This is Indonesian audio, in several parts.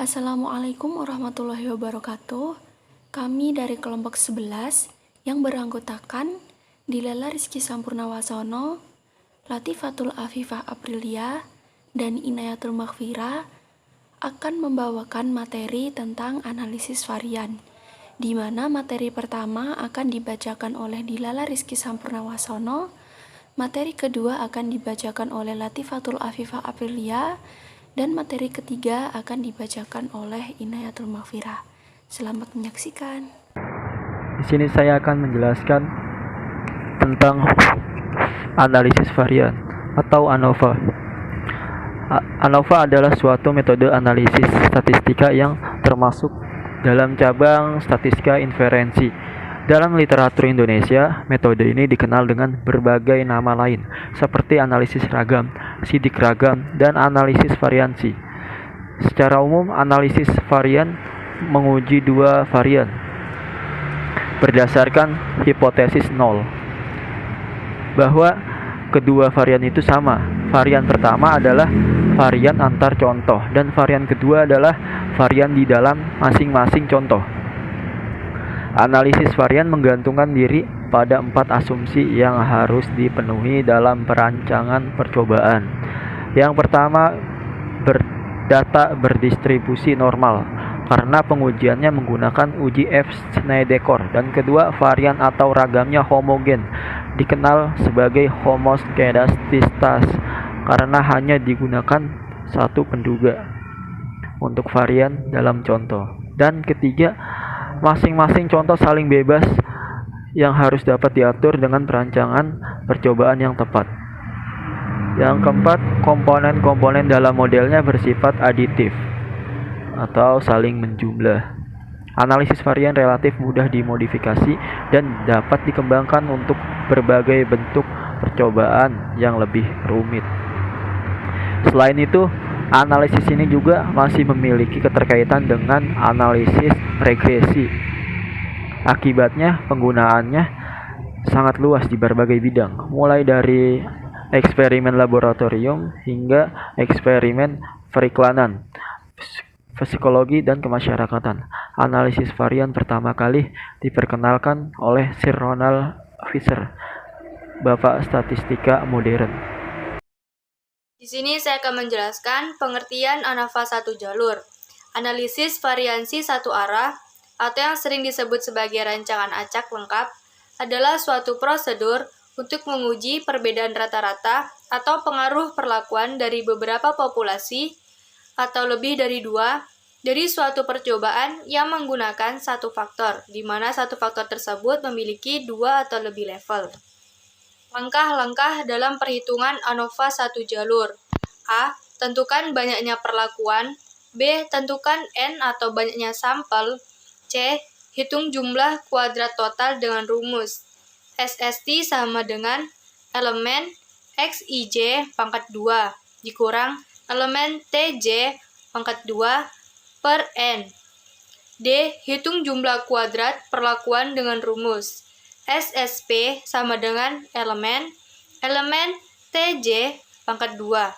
Assalamualaikum warahmatullahi wabarakatuh. Kami dari kelompok 11 yang beranggotakan Dilala Rizky Sampurnawasono, Latifatul Afifah Aprilia, dan Inayatul Maghfirah akan membawakan materi tentang analisis varian, di mana materi pertama akan dibacakan oleh Dilala Rizky Sampurnawasono, materi kedua akan dibacakan oleh Latifatul Afifah Aprilia, dan materi ketiga akan dibacakan oleh Inayatul Maghfirah. Selamat menyaksikan. Di sini saya akan menjelaskan tentang analisis varian atau ANOVA. ANOVA adalah suatu metode analisis statistika yang termasuk dalam cabang statistika inferensi. Dalam literatur Indonesia, metode ini dikenal dengan berbagai nama lain, seperti analisis ragam, sidik ragam, dan analisis variansi. Secara umum, analisis varian menguji dua varian berdasarkan hipotesis nol, bahwa kedua varian itu sama. Varian pertama adalah varian antar contoh, dan varian kedua adalah varian di dalam masing-masing contoh. Analisis varian menggantungkan diri pada 4 asumsi yang harus dipenuhi dalam perancangan percobaan. Yang pertama, data berdistribusi normal, karena pengujiannya menggunakan uji F-Snedeker. Dan kedua, varian atau ragamnya homogen, dikenal sebagai homoskedastistas, karena hanya digunakan satu penduga untuk varian dalam contoh. Dan ketiga, masing-masing contoh saling bebas yang harus dapat diatur dengan perancangan percobaan yang tepat. Yang keempat, komponen-komponen dalam modelnya bersifat aditif atau saling menjumlah. Analisis varian relatif mudah dimodifikasi dan dapat dikembangkan untuk berbagai bentuk percobaan yang lebih rumit. Selain itu, analisis ini juga masih memiliki keterkaitan dengan analisis regresi. Akibatnya, penggunaannya sangat luas di berbagai bidang, mulai dari eksperimen laboratorium hingga eksperimen periklanan, psikologi, dan kemasyarakatan. Analisis varian pertama kali diperkenalkan oleh Sir Ronald Fisher, bapak statistika modern. Di sini saya akan menjelaskan pengertian ANOVA satu jalur. Analisis variansi satu arah, atau yang sering disebut sebagai rancangan acak lengkap, adalah suatu prosedur untuk menguji perbedaan rata-rata atau pengaruh perlakuan dari beberapa populasi atau lebih dari dua dari suatu percobaan yang menggunakan satu faktor, di mana satu faktor tersebut memiliki dua atau lebih level. Langkah-langkah dalam perhitungan ANOVA satu jalur. A. Tentukan banyaknya perlakuan. B. Tentukan N atau banyaknya sampel. C. Hitung jumlah kuadrat total dengan rumus SST sama dengan elemen XIJ pangkat 2 dikurang elemen TJ pangkat 2 per N. D. Hitung jumlah kuadrat perlakuan dengan rumus SSP sama dengan elemen TJ pangkat 2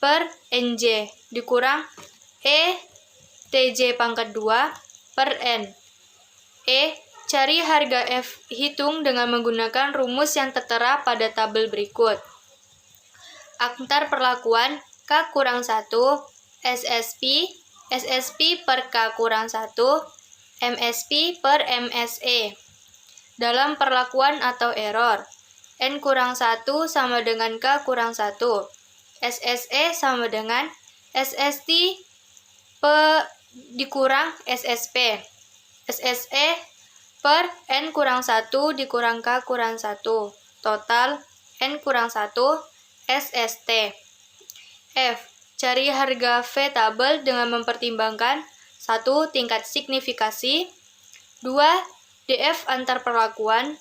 per NJ dikurang E TJ pangkat 2 per N. E. Cari harga F hitung dengan menggunakan rumus yang tertera pada tabel berikut. Antar perlakuan K kurang 1 SSP per K kurang 1 MSP per MSE. Dalam perlakuan atau error, N kurang 1 sama dengan K kurang 1. SSE sama dengan SST dikurang SSP. SSE per N kurang 1 dikurang K kurang 1. Total N kurang 1 SST. F. Cari harga V tabel dengan mempertimbangkan 1. Tingkat signifikasi, 2. DF antar perlakuan,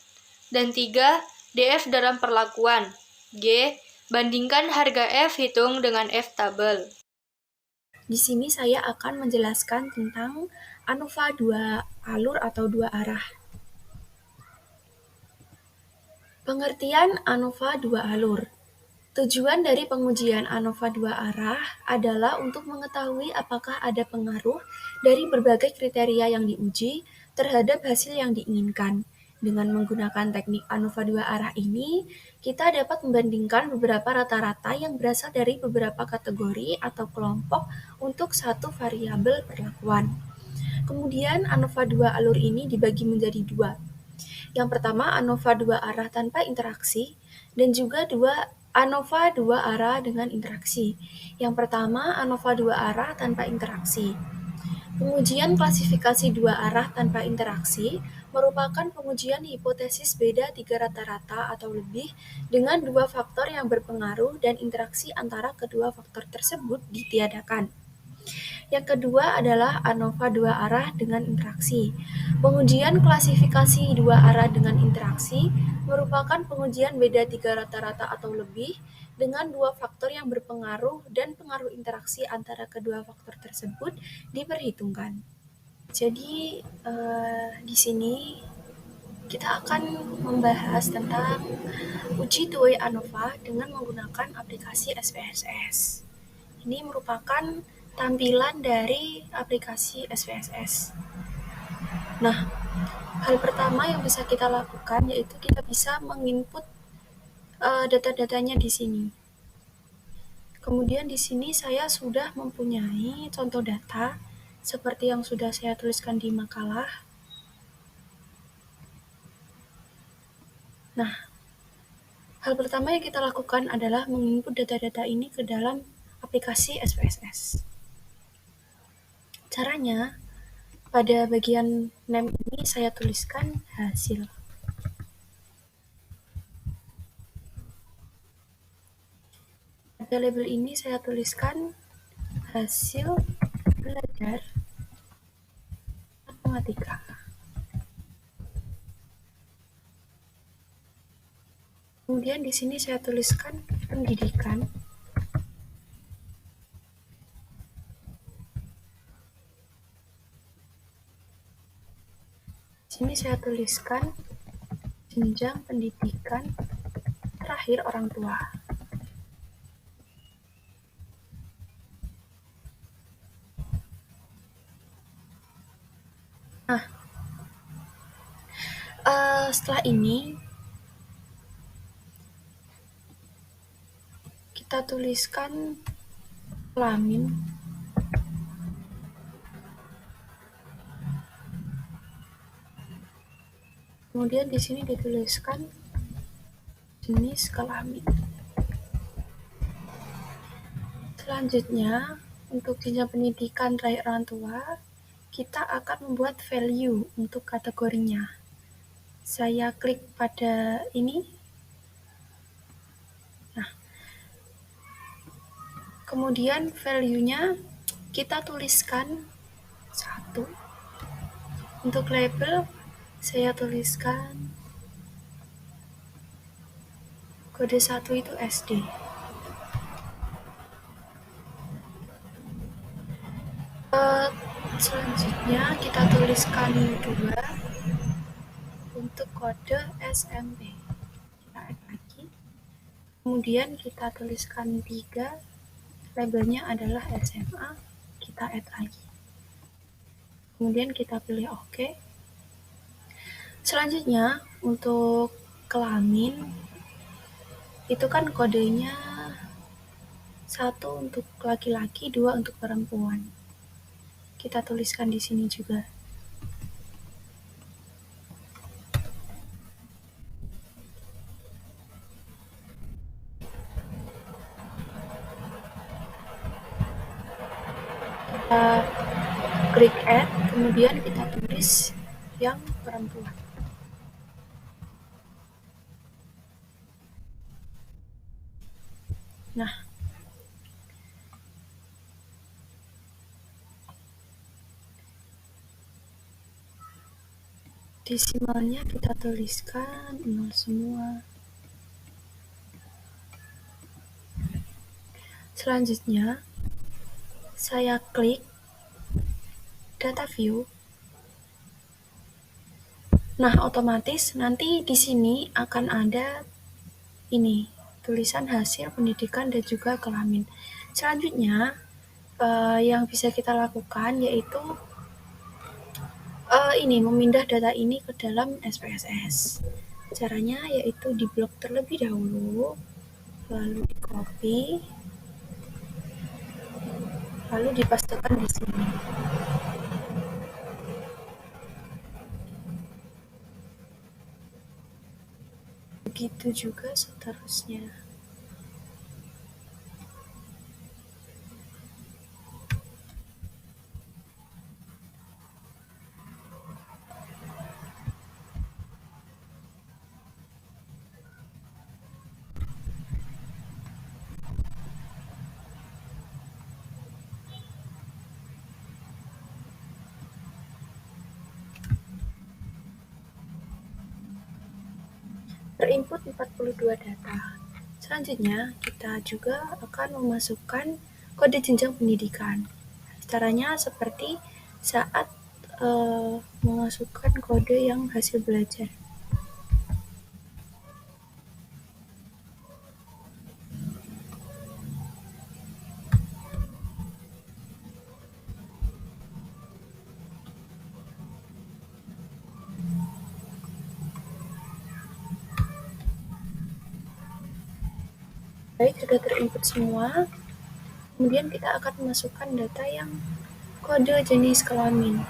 dan 3. DF dalam perlakuan. G. Bandingkan harga F hitung dengan F tabel. Di sini saya akan menjelaskan tentang ANOVA 2 alur atau 2 arah. Pengertian ANOVA 2 alur. Tujuan dari pengujian ANOVA dua arah adalah untuk mengetahui apakah ada pengaruh dari berbagai kriteria yang diuji terhadap hasil yang diinginkan. Dengan menggunakan teknik ANOVA dua arah ini, kita dapat membandingkan beberapa rata-rata yang berasal dari beberapa kategori atau kelompok untuk satu variabel perlakuan. Kemudian ANOVA dua alur ini dibagi menjadi dua. Yang pertama ANOVA dua arah tanpa interaksi dan juga ANOVA dua arah dengan interaksi. Yang pertama ANOVA dua arah tanpa interaksi. Pengujian klasifikasi dua arah tanpa interaksi merupakan pengujian hipotesis beda tiga rata-rata atau lebih dengan dua faktor yang berpengaruh dan interaksi antara kedua faktor tersebut ditiadakan. Yang kedua adalah ANOVA dua arah dengan interaksi. Pengujian klasifikasi dua arah dengan interaksi merupakan pengujian beda tiga rata-rata atau lebih dengan dua faktor yang berpengaruh dan pengaruh interaksi antara kedua faktor tersebut diperhitungkan. Jadi di sini kita akan membahas tentang uji two-way ANOVA dengan menggunakan aplikasi SPSS. Ini merupakan tampilan dari aplikasi SPSS. Nah, hal pertama yang bisa kita lakukan yaitu kita bisa menginput data-datanya di sini. Kemudian di sini saya sudah mempunyai contoh data seperti yang sudah saya tuliskan di makalah. Nah, hal pertama yang kita lakukan adalah menginput data-data ini ke dalam aplikasi SPSS. Caranya, pada bagian name ini saya tuliskan hasil. Pada label ini saya tuliskan hasil belajar matematika. Kemudian di sini saya tuliskan pendidikan. Di sini saya tuliskan jenjang pendidikan terakhir orang tua. Nah, setelah ini kita tuliskan kelamin. Kemudian di sini dituliskan jenis kelamin. Selanjutnya, untuk jenjang pendidikan terakhir orang tua, kita akan membuat value untuk kategorinya. Saya klik pada ini. Nah, kemudian value-nya kita tuliskan 1. Untuk label, saya tuliskan kode 1 itu SD. Selanjutnya kita tuliskan 2 untuk kode SMP. Kita add lagi. Kemudian kita tuliskan 3, labelnya adalah SMA, kita add lagi. Kemudian kita pilih OK. Selanjutnya untuk kelamin itu kan kodenya 1 untuk laki-laki, 2 untuk perempuan. Kita tuliskan di sini juga. Kita klik add, kemudian kita tulis yang perempuan. Nah, desimalnya kita tuliskan 0 semua. Selanjutnya, saya klik data view. Nah, otomatis nanti di sini akan ada ini, tulisan hasil pendidikan dan juga kelamin. Selanjutnya, yang bisa kita lakukan yaitu ini memindah data ini ke dalam SPSS. Caranya yaitu diblok terlebih dahulu, lalu di copy, lalu dipastekan di sini. Begitu juga seterusnya. Terinput 42 data. Selanjutnya, kita juga akan memasukkan kode jenjang pendidikan. Caranya seperti saat memasukkan kode yang hasil belajar. Baik, sudah terinput semua. Kemudian kita akan memasukkan data yang kode jenis kelamin.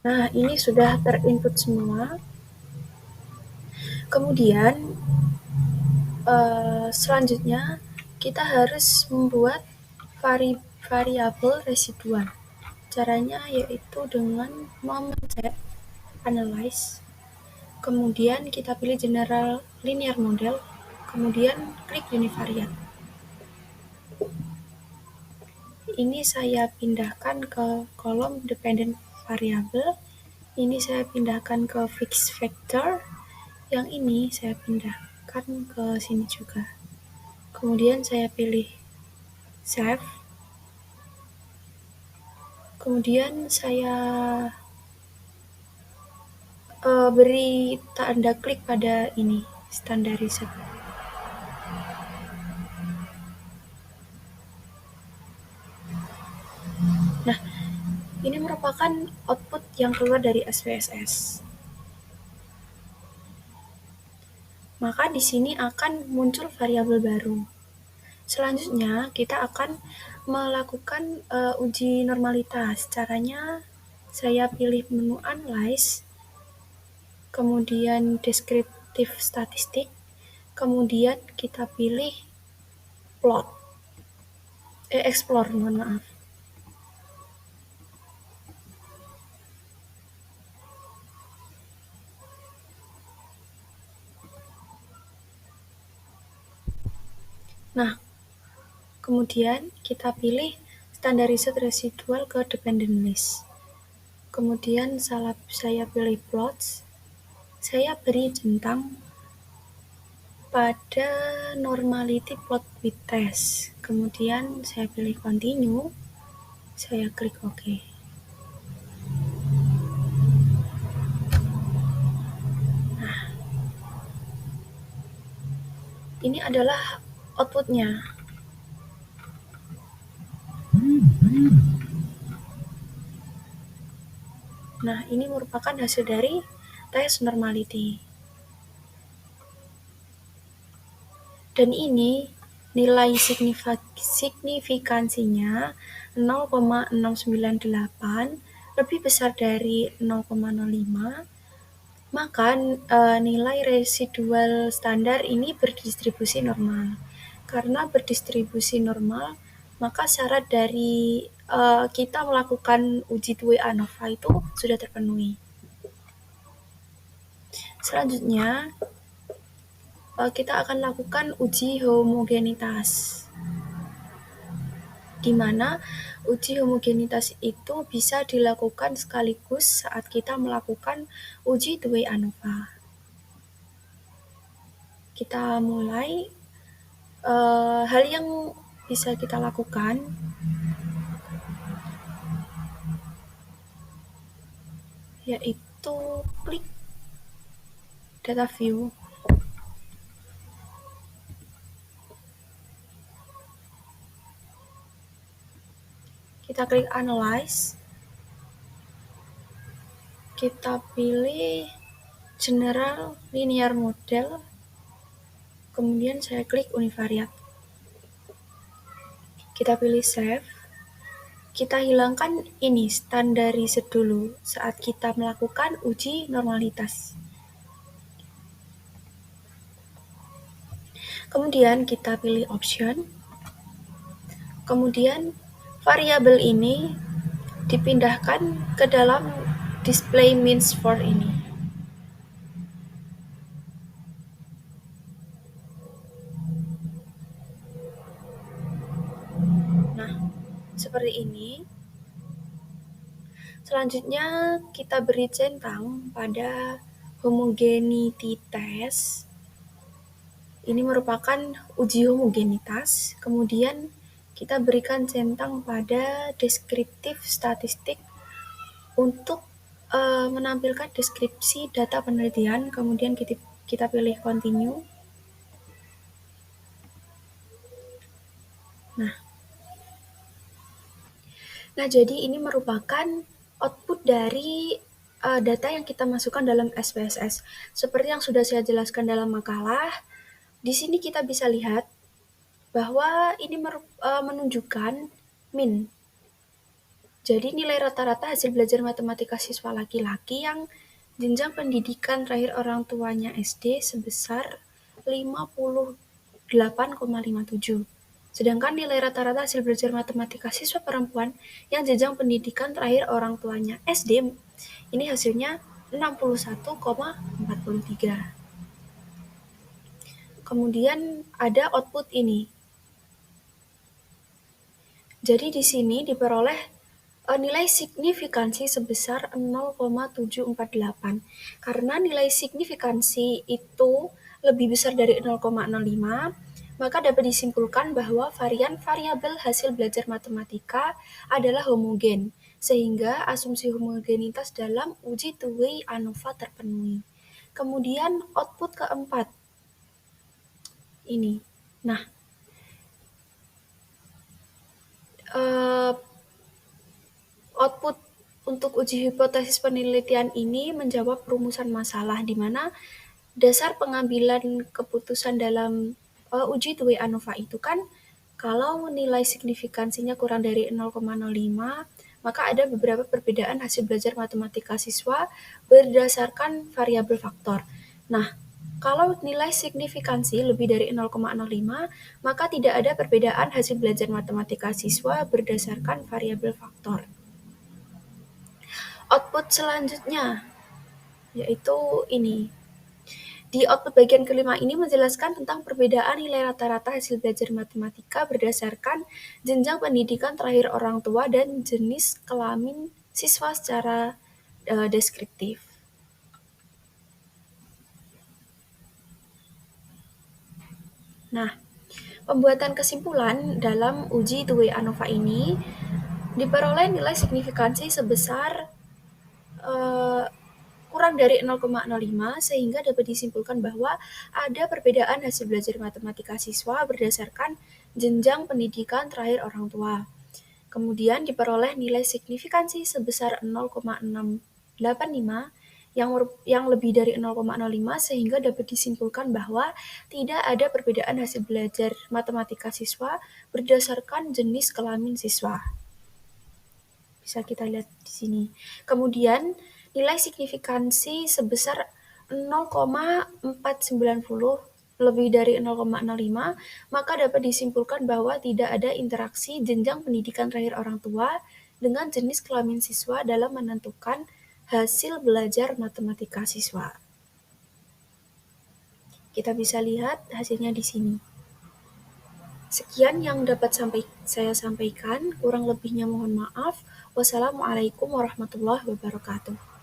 Nah, ini sudah terinput semua. Kemudian, selanjutnya kita harus membuat variabel residual. Caranya yaitu dengan memencet analyze, kemudian kita pilih general linear model, kemudian klik univariate. Ini saya pindahkan ke kolom dependent variable, ini saya pindahkan ke fixed vector, yang ini saya pindahkan ke sini juga. Kemudian saya pilih save, kemudian saya beri tanda klik pada ini, standarized. Nah, ini merupakan output yang keluar dari SPSS. Maka di sini akan muncul variabel baru. Selanjutnya, kita akan melakukan uji normalitas. Caranya, saya pilih menu Analyze, kemudian Descriptive Statistik, kemudian kita pilih Explore, mohon maaf. Nah, kemudian kita pilih standarized residual ke dependent list. Kemudian saya pilih plots. Saya beri centang pada normality plot with test. Kemudian saya pilih continue. Saya klik OK. Nah, ini adalah outputnya. Nah, ini merupakan hasil dari tes normality. Dan ini nilai signifikansinya 0,698, lebih besar dari 0,05, maka nilai residual standar ini berdistribusi normal. Karena berdistribusi normal, maka syarat dari kita melakukan uji 2 ANOVA itu sudah terpenuhi. Selanjutnya, kita akan lakukan uji homogenitas, di mana uji homogenitas itu bisa dilakukan sekaligus saat kita melakukan uji Dewey ANOVA. Kita mulai. Hal yang bisa kita lakukan yaitu klik data view. Kita klik analyze. Kita pilih general linear model. Kemudian saya klik univariate. Kita pilih save. Kita hilangkan ini standarisir dulu saat kita melakukan uji normalitas. Kemudian kita pilih option. Kemudian variabel ini dipindahkan ke dalam display means for ini. Nah, seperti ini. Selanjutnya kita beri centang pada homogeneity test. Ini merupakan uji homogenitas. Kemudian kita berikan centang pada deskriptif statistik untuk menampilkan deskripsi data penelitian. Kemudian kita pilih continue. Nah, jadi ini merupakan output dari data yang kita masukkan dalam SPSS. Seperti yang sudah saya jelaskan dalam makalah, di sini kita bisa lihat bahwa ini menunjukkan min. Jadi nilai rata-rata hasil belajar matematika siswa laki-laki yang jenjang pendidikan terakhir orang tuanya SD sebesar 58,57. Sedangkan nilai rata-rata hasil belajar matematika siswa perempuan yang jenjang pendidikan terakhir orang tuanya SD ini hasilnya 61,43. Kemudian ada output ini. Jadi di sini diperoleh nilai signifikansi sebesar 0,748. Karena nilai signifikansi itu lebih besar dari 0,05, maka dapat disimpulkan bahwa varian variabel hasil belajar matematika adalah homogen, sehingga asumsi homogenitas dalam uji Dewey ANOVA terpenuhi. Kemudian output keempat ini. Nah, output untuk uji hipotesis penelitian ini menjawab rumusan masalah di mana dasar pengambilan keputusan dalam uji Dewey ANOVA itu kan kalau nilai signifikansinya kurang dari 0,05, maka ada beberapa perbedaan hasil belajar matematika siswa berdasarkan variabel faktor. Nah, kalau nilai signifikansi lebih dari 0,05, maka tidak ada perbedaan hasil belajar matematika siswa berdasarkan variabel faktor. Output selanjutnya yaitu ini. Di output bagian kelima ini menjelaskan tentang perbedaan nilai rata-rata hasil belajar matematika berdasarkan jenjang pendidikan terakhir orang tua dan jenis kelamin siswa secara deskriptif. Nah, pembuatan kesimpulan dalam uji Dewey ANOVA ini diperoleh nilai signifikansi sebesar kurang dari 0,05 sehingga dapat disimpulkan bahwa ada perbedaan hasil belajar matematika siswa berdasarkan jenjang pendidikan terakhir orang tua. Kemudian diperoleh nilai signifikansi sebesar 0,685 yang lebih dari 0,05 sehingga dapat disimpulkan bahwa tidak ada perbedaan hasil belajar matematika siswa berdasarkan jenis kelamin siswa. Bisa kita lihat di sini. Kemudian nilai signifikansi sebesar 0,490 lebih dari 0,05, maka dapat disimpulkan bahwa tidak ada interaksi jenjang pendidikan terakhir orang tua dengan jenis kelamin siswa dalam menentukan hasil belajar matematika siswa. Kita bisa lihat hasilnya di sini. Sekian yang dapat saya sampaikan, kurang lebihnya mohon maaf. Wassalamualaikum warahmatullahi wabarakatuh.